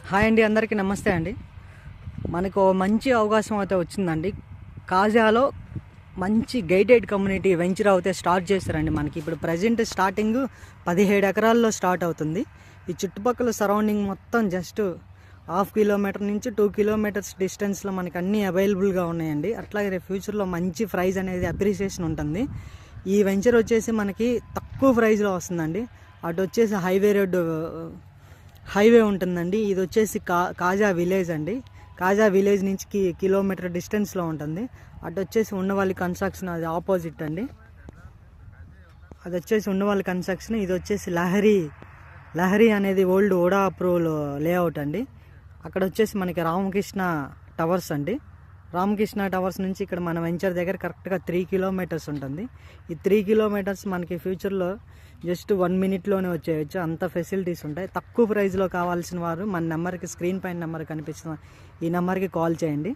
Hi అండి, అందరికీ నమస్తే అండి. మనకు మంచి అవకాశం అయితే వచ్చిందండి. కాజాలో మంచి గైడెడ్ కమ్యూనిటీ వెంచర్ అయితే స్టార్ట్ చేశారండి. మనకి ఇప్పుడు ప్రజెంట్ స్టార్టింగ్ 17 ఎకరాల్లో స్టార్ట్ అవుతుంది. ఈ చుట్టుపక్కల సరౌండింగ్ మొత్తం జస్ట్ 1/2 కిలోమీటర్ నుంచి 2 కిలోమీటర్స్ డిస్టెన్స్లో మనకి అన్నీ అవైలబుల్గా ఉన్నాయండి. అట్లాగే రేపు ఫ్యూచర్లో మంచి ప్రైజ్ అనేది అప్రిసియేషన్ ఉంటుంది. ఈ వెంచర్ వచ్చేసి మనకి తక్కువ ప్రైజ్లో వస్తుందండి. అటు వచ్చేసి హైవే ఉంటుందండి. ఇది వచ్చేసి కాజా విలేజ్ అండి. కాజా విలేజ్ నుంచి కిలోమీటర్ డిస్టెన్స్లో ఉంటుంది. అటు వచ్చేసి ఉండవల్లి కన్స్ట్రక్షన్, అది ఆపోజిట్ అండి. అది వచ్చేసి ఉండవల్లి కన్స్ట్రక్షన్. ఇది వచ్చేసి లహరి అనేది ఓల్డ్ ఓడా అప్రూవల్ లేఅవుట్ అండి. అక్కడ వచ్చేసి మనకి రామకృష్ణ టవర్స్ అండి. రామకృష్ణ టవర్స్ నుంచి ఇక్కడ మన వెంచర్ దగ్గర కరెక్ట్గా 3 కిలోమీటర్స్ ఉంటుంది. ఈ 3 కిలోమీటర్స్ మనకి ఫ్యూచర్లో జస్ట్ 1 మినిట్లోనే వచ్చేయచ్చు. అంత ఫెసిలిటీస్ ఉంటాయి. తక్కువ ప్రైస్లో కావాల్సిన వారు మన నెంబర్కి, స్క్రీన్ పైన నెంబర్ కనిపిస్తున్న ఈ నెంబర్కి కాల్ చేయండి.